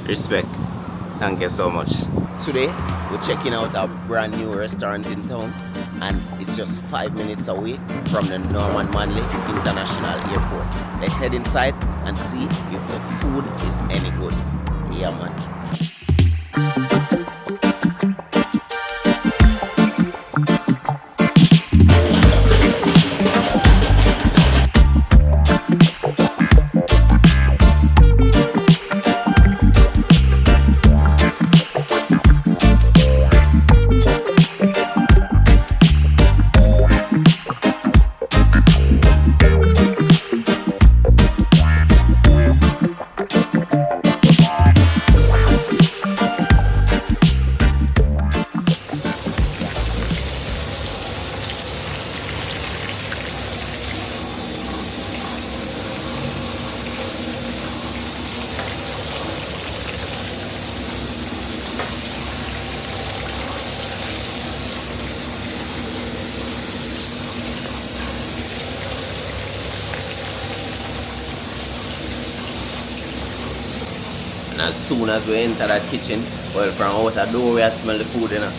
Respect. Thank you so much. Today, we're checking out a brand new restaurant in town, and it's just 5 minutes away from the Norman Manley International Airport. Let's head inside and see if the food is any good. Yeah, man. And as soon as we enter that kitchen, well, from out the door we smell the food, you know.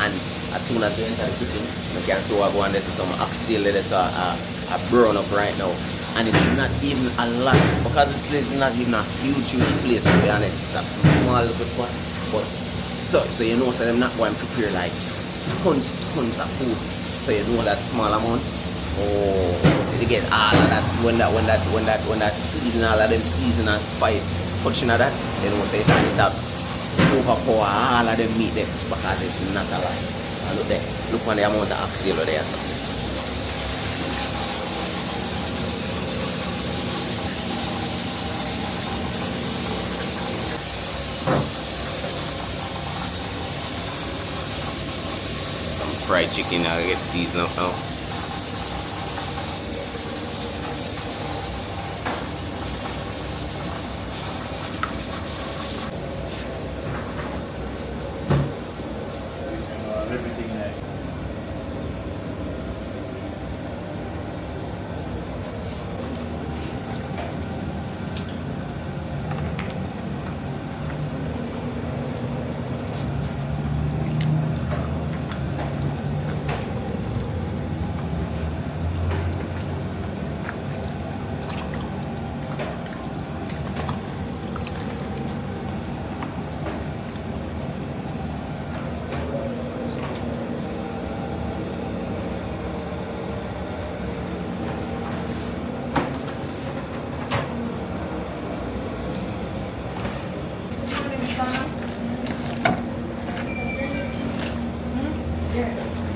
And as soon as we enter the kitchen, we can see what go on. There's some oxtail that's a brown up right now. And it's not even a lot, because this place is not even a huge place, to be honest. It's a small little spot. But so you know, so I'm not going to prepare like tons of food. So you know that small amount. Oh, you get all of that when that season, all of them season and spice touching of that, you know, so you can start overpower all of them meat there, because it's not a lot. And look there, look on the amount of oxtail there. So. Some fried chicken I get seasoned up now.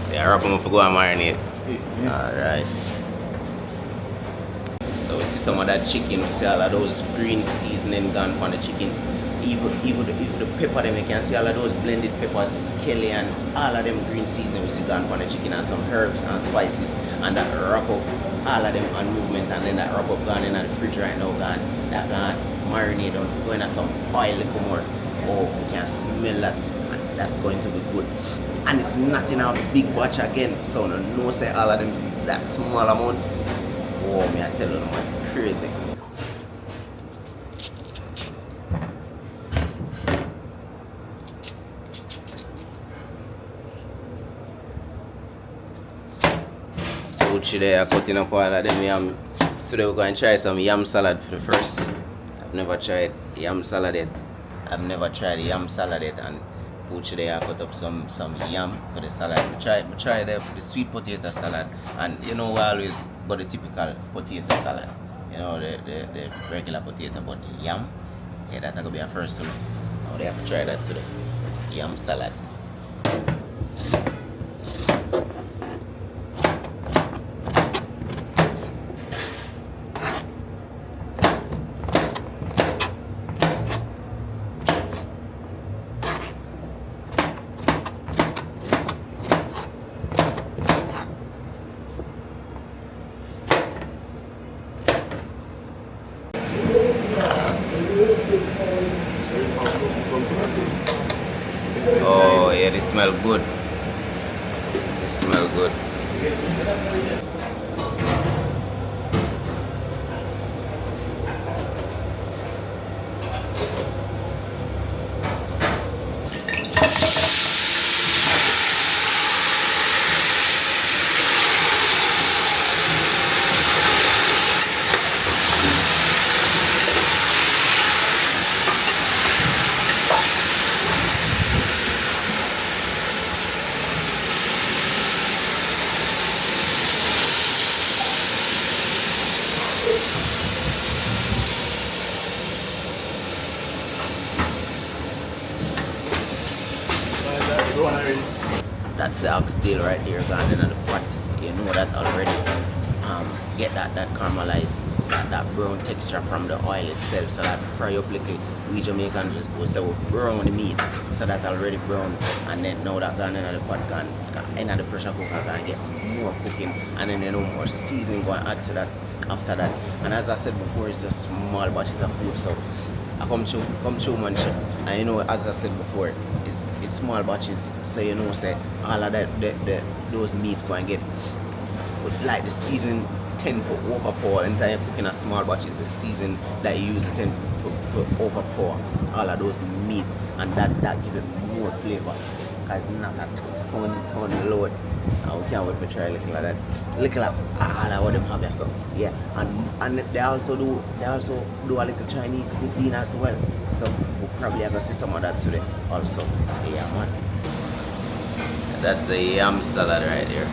See, I wrap them up to go and marinate. Alright. So we see some of that chicken, we see all of those green seasoning gone on the chicken. Even the pepper them, you can see all of those blended peppers, the skelly and all of them green seasoning we see gone on the chicken, and some herbs and spices, and that wrap up all of them on movement, and then that wrap up gone in the fridge right now, gone. That gone marinate on, going to some oil little more. Oh, you can smell that, and that's going to be good. And it's not in a big batch again, so no say all of them that small amount. Oh, me I tell you, man, crazy. Uchi there, cutting up all of them yam. Today we're going to try some yam salad for the first. I've never tried yam salad yet. And Uchi there, I cut up some yam for the salad. We try the sweet potato salad, and you know we always got the typical potato salad. You know, the regular potato, but the yam, yeah, that's gonna be our first one. Now they have to try that today. Yam salad. Oh yeah, they smell good. They smell good. That's the oxtail right there gone in the pot. You know that already. Get that caramelized, that brown texture from the oil itself, so that fry up little. We Jamaicans we say we brown the meat, so that already brown, and then now that gone in the pot, gone in the pressure cooker, can get more cooking, and then more seasoning going to add to that after that. And as I said before, it's just small batches of food, so I come through man chef, and as I said before, it's small batches, so say all of those meats go and get like the seasoning tend for overpour. Anytime you're cooking a small batch, it's the season that you use tend for overpour all of those meat, and that gives it more flavor, because not a ton load. We can't wait to try looking like that. Look like all of what them have here, so yeah. And they also do a little Chinese cuisine as well, so we'll probably have to see some of that today also. Yeah man, that's a yam salad right here.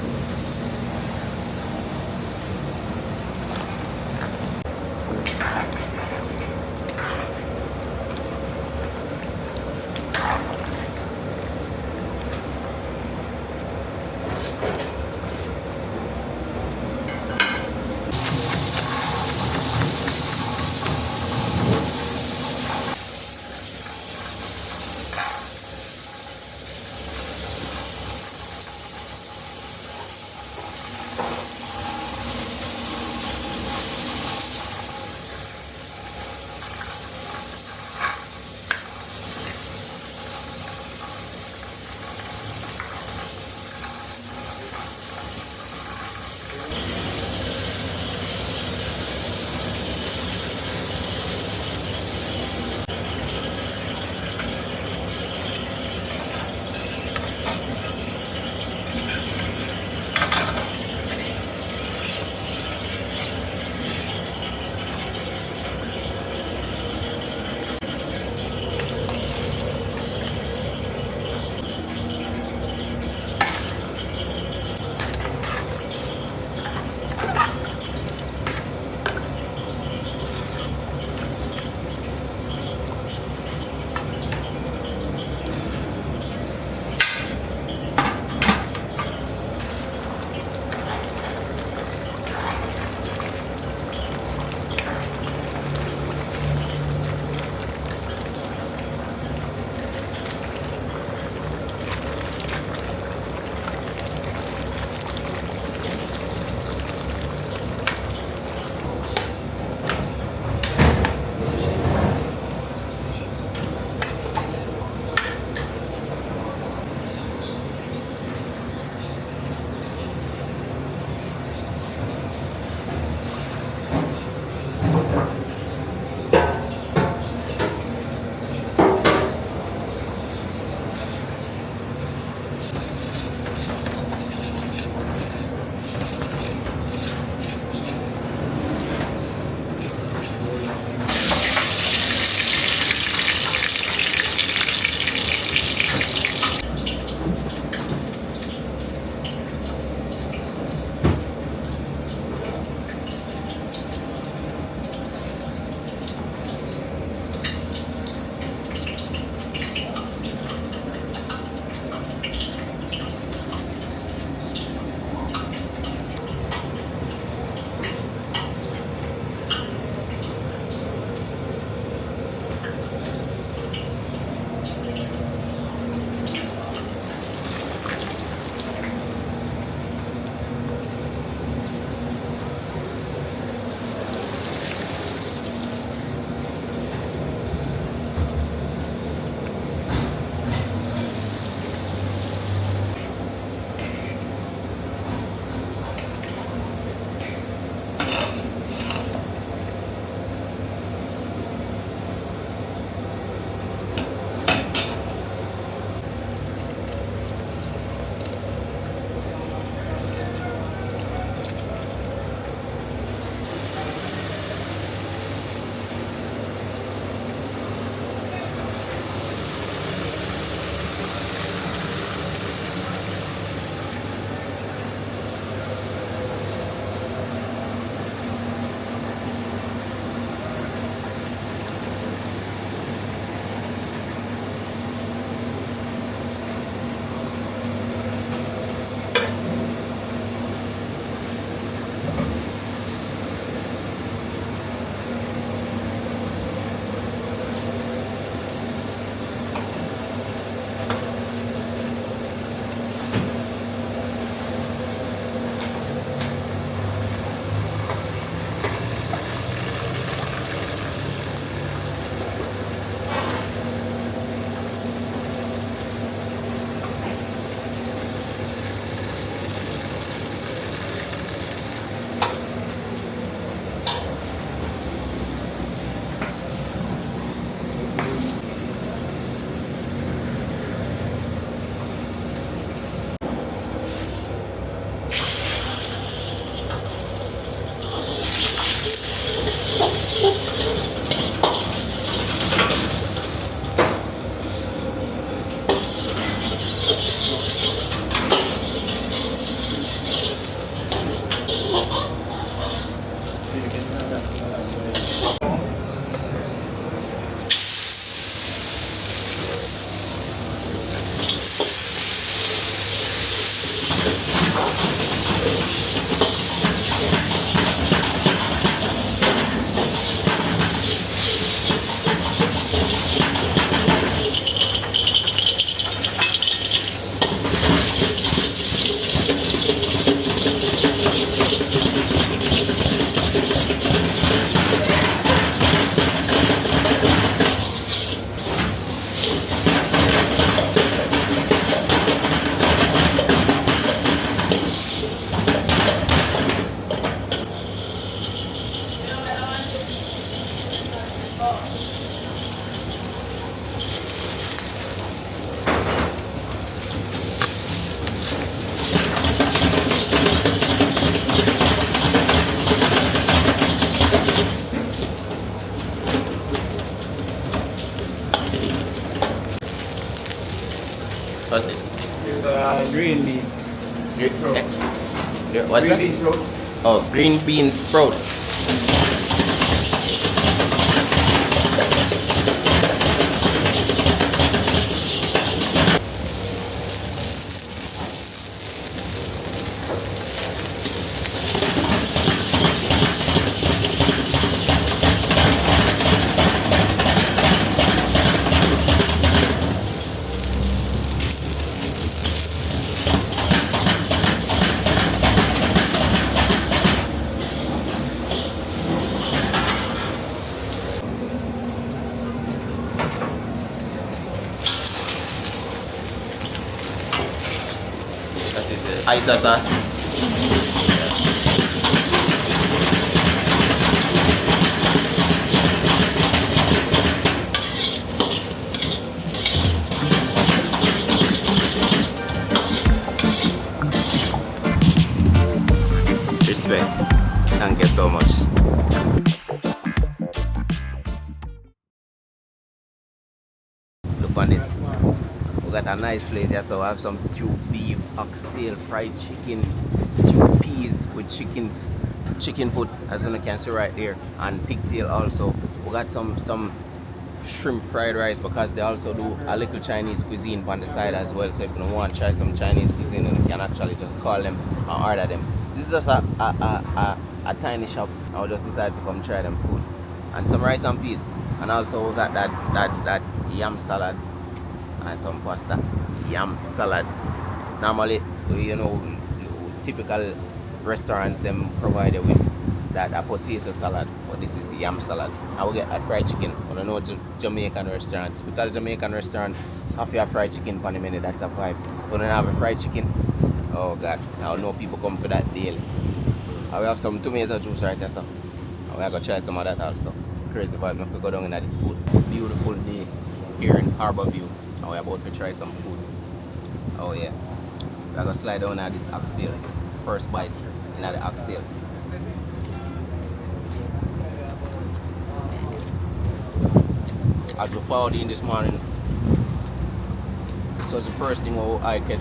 What's this? It's green bean. Sprout. What's Green that? bean sprout. Oh, green bean sprout. That's it. Oyster sauce. Respect. Thank you so much. Look on this. We got a nice plate here, so I have some stewed beef, oxtail, fried chicken, stewed peas with chicken foot, as you can see right there, and pigtail also. We got some shrimp fried rice, because they also do a little Chinese cuisine on the side as well. So if you want to try some Chinese cuisine, you can actually just call them and order them. This is just a tiny shop. I just decided to come try them food. And some rice and peas. And also we got that yam salad and some pasta. Yam salad. Normally, you know, typical restaurants them provide you with a potato salad, but this is yam salad. I will get that fried chicken. I don't know Jamaican restaurant. Typical Jamaican restaurant, have your fried chicken on the menu, that's a vibe. But don't have a fried chicken, oh god, I know people come for that daily. I will have some tomato juice right there, so I will go try some of that also. Crazy vibe, I go down in this food. Beautiful day here in Harbour View. And we're about to try some food. Oh yeah. We're going to slide down at this oxtail. First bite in the oxtail. As we found in this morning, this was the first thing I catch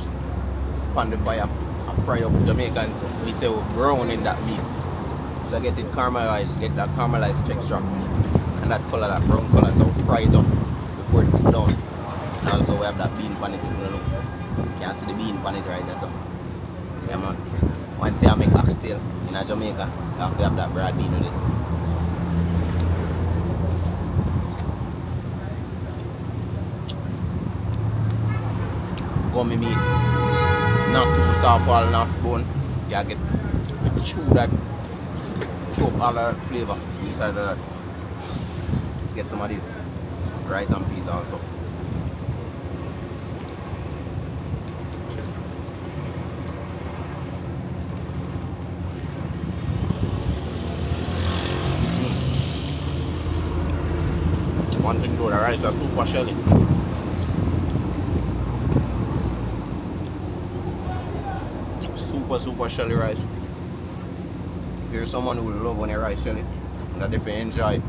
on the fire. I fry up Jamaicans. We say we brown in that meat. So I get it caramelized, get that caramelized texture and that color, that brown color. So fry it up before it cook down. And also we have that bean pan it. You can see the bean pan it right there. So yeah man. Once I make oxtail in Jamaica, you have to have that broad bean with it. Gummy meat, not too soft or not bone. You get chew up all the flavor inside of that. Let's get some of this rice and peas also. One thing though, the rice are super shelly. Super shelly rice. If you're someone who love when your rice shelly, you definitely enjoy.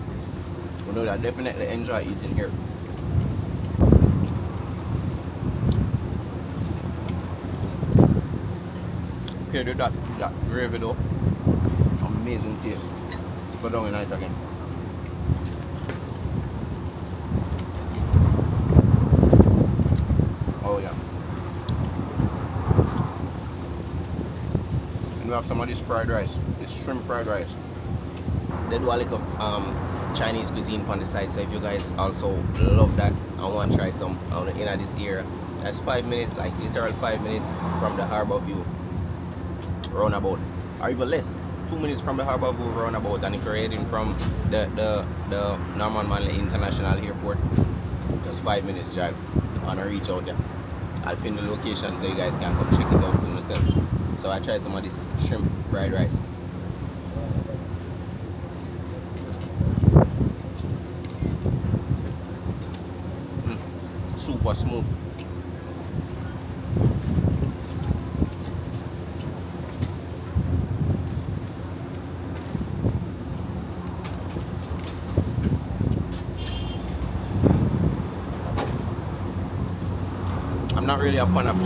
You know that definitely enjoy eating here. Okay, do that gravy though. Amazing taste. Go down in it again. Oh yeah. We have some of this fried rice, this shrimp fried rice. They do a little Chinese cuisine on the side, so if you guys also love that and want to try some in this area, that's 5 minutes, like literal 5 minutes from the Harbour View roundabout, or even less, 2 minutes from the Harbour View roundabout. And if you're heading from the Norman Manley International Airport, just 5 minutes drive and reach out there. I'll pin the location so you guys can come check it out for yourself. So I tried some of this shrimp fried rice. Super smooth. I'm not really a fan of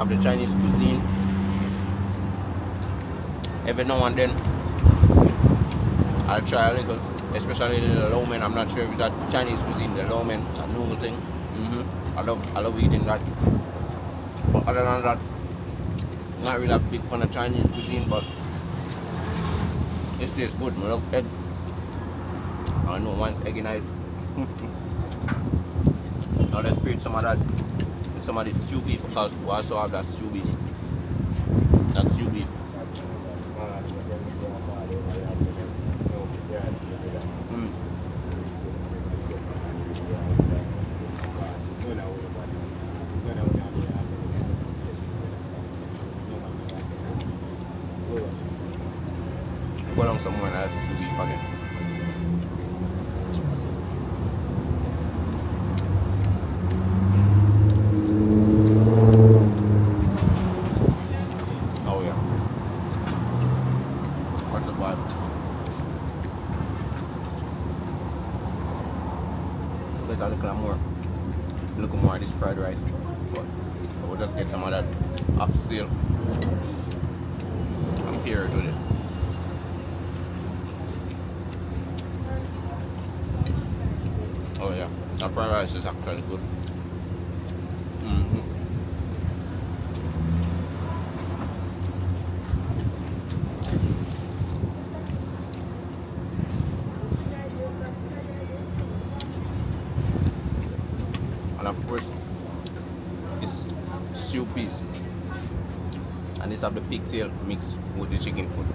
the Chinese cuisine. Every now and then I'll try a little, especially the lo mein. I'm not sure if it's that Chinese cuisine, the lo mein, that noodle thing. I love eating that. But other than that, not really a big fan of Chinese cuisine, but it tastes good. I love egg. I know once egg in it. Now let's create some of that with some of the stew beef, because we also have that stew beef. That stew beef. Go down somewhere and that's stew beef again. Oh yeah. What's the vibe? Get a little more of this fried rice, but we'll just get some of that oxtail and pair it with it. Oh yeah, that fried rice is actually good. And of course, it's stew peas, and this have the pigtail mixed with the chicken foot.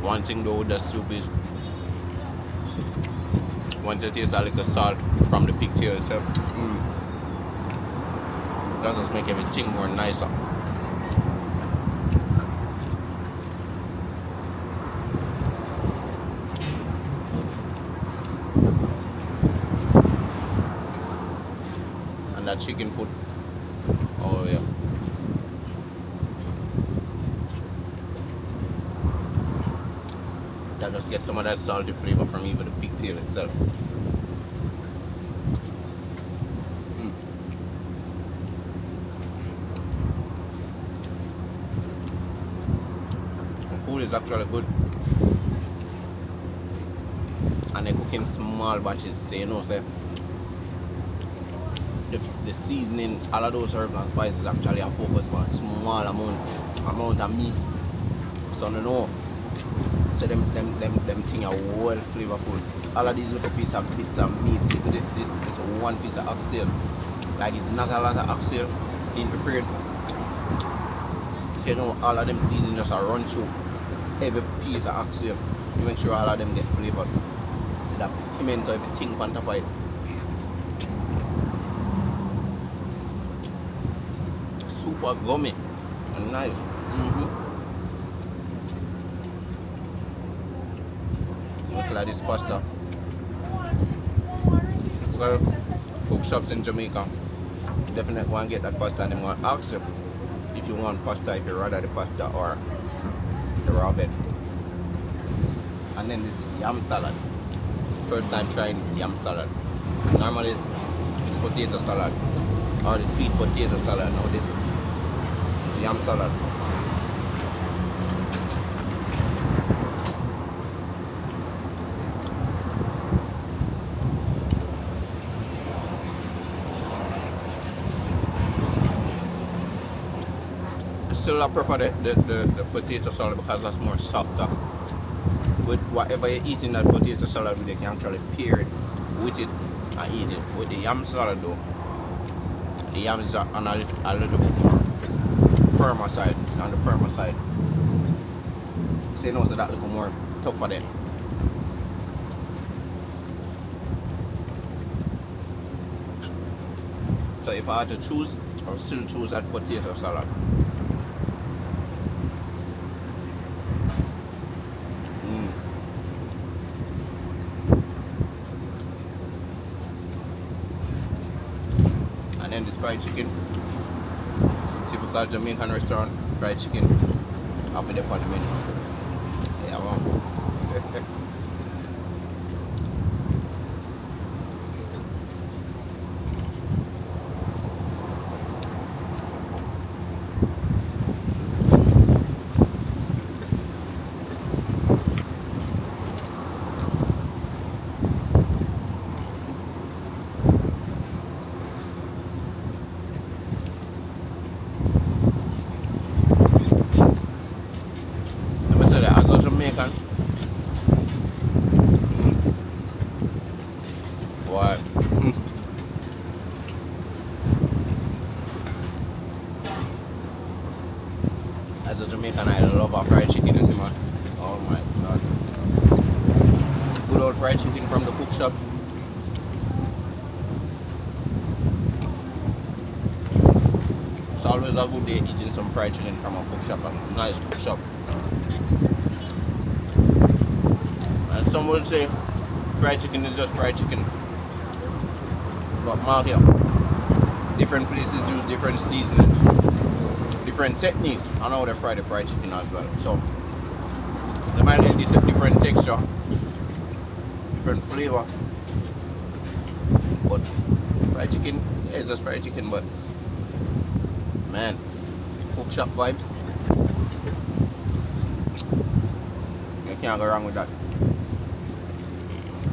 One thing though with the stew peas, once you taste a little salt from the pigtail itself, that just make everything more nicer. And that chicken foot, oh yeah. That just gets some of that salty flavor from even the pigtail itself. The food is actually good. And they cook in small batches, so you know, say the seasoning, all of those herbs and spices actually are focused on a small amount of meat. So you know, so them things are well flavorful. All of these little bits of meat, this one piece of oxtail. Like it's not a lot of oxtail in prepared. You know, all of them seasonings just run through every piece of oxtail to make sure all of them get flavored. See that pimento, everything on top of it. Super gummy and nice. Look like this pasta. Well, cook shops in Jamaica definitely want to get that pasta, and they want to ask you if you want pasta, if you rather the pasta or the raw bed. And then this yam salad. First time trying yam salad. Normally it's potato salad or the sweet potato salad. Now this yam salad. Still I prefer the potato salad because that's more softer. With whatever you eat in that potato salad, you can actually pair it with it and eat it. With the yam salad though, the yam is on a little bit more firmer side, on the firmer side. So you know, so that little more tougher there. So if I had to choose, I would still choose that potato salad. And then this fried chicken, typical Jamaican restaurant fried chicken, half of the on the menu. Yeah, man. Let me tell you, as a Jamaican, what? As a Jamaican, I love a fried chicken, you see, man. Oh my god. Good old fried chicken from the cook shop. It's always a good day eating some fried chicken from a cook shop, a nice cook shop. And some would say fried chicken is just fried chicken. But mark here, different places use different seasonings, different techniques on how they fry the fried chicken as well. So they might get a different texture, different flavor. But fried chicken, yeah, it's just fried chicken, but man, cook shop vibes. You can't go wrong with that.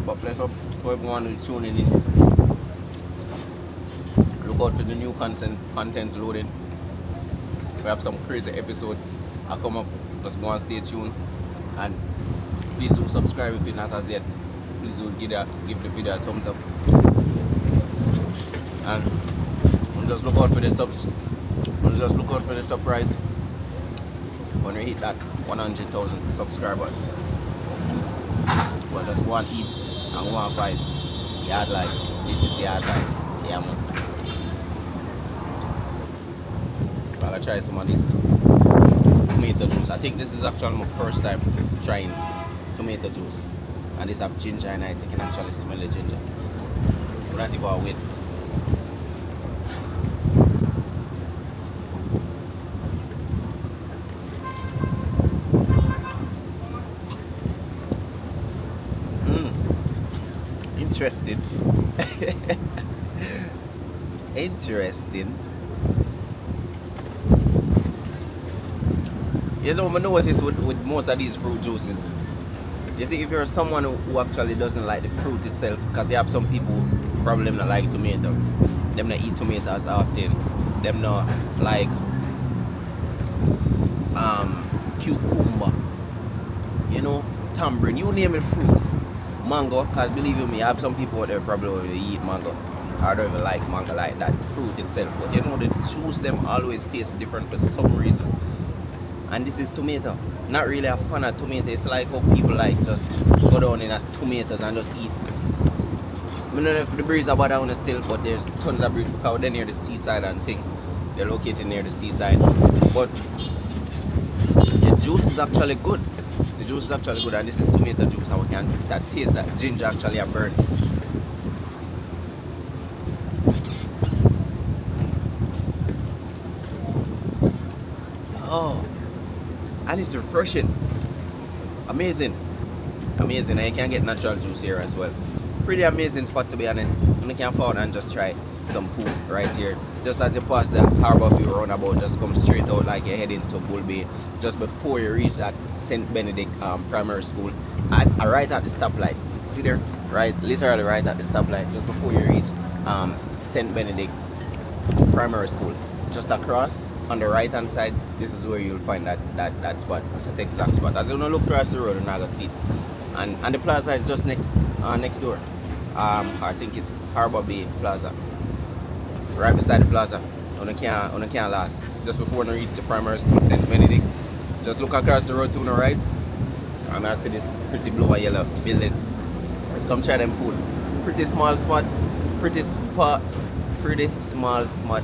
But bless up to everyone who's tuning in. Look out for the new contents loading. We have some crazy episodes I come up. Just go and stay tuned. And please do subscribe if you're not as yet. Please do give the video a thumbs up. And just look out for the subs. Just look out for the surprise when we hit that 100,000 subscribers. Well, just one eat and one vibe. Yard life. This is yard life. Yeah, man. I'm gonna try some of this tomato juice. I think this is actually my first time trying tomato juice. And this have ginger in it. You can actually smell the ginger. We're not even wait. Interesting. Interesting. You know, I notice with most of these fruit juices. You see, if you're someone who actually doesn't like the fruit itself, because you have some people probably not like tomato, them not eat tomatoes often, them not like cucumber, you know, tamarind, you name it fruits, mango, because believe you me, I have some people out there probably will eat mango, or don't even like mango like that, fruit itself, but you know the juice them always tastes different for some reason. And this is tomato. Not really a fan of tomato. It's like how people like just go down in as tomatoes and just eat. I don't know if the breeze about down still, but there's tons of breeze because they're near the seaside and thing. They're located near the seaside. But the juice is actually good. The juice is actually good, and this is tomato juice. And we can that taste that ginger actually a burn. Oh. And it's refreshing. Amazing. Amazing. And you can get natural juice here as well. Pretty amazing spot, to be honest. You can afford and just try some food right here. Just as you pass the Harbour View roundabout, just come straight out like you're heading to Bull Bay. Just before you reach that St. Benedict Primary School. Right at the stoplight. See there? Right, literally right at the stoplight. Just before you reach St. Benedict Primary School. Just across. On the right hand side, this is where you'll find that spot, that exact spot. As you look across the road, you're not gonna see it. And the plaza is just next door. I think it's Harbour Bay Plaza. Right beside the plaza. On the can last. Just before you reach the primary school, St. Benedict. Just look across the road to the right. And I see this pretty blue and yellow building. Just come try them food. Pretty small spot. Pretty small spot.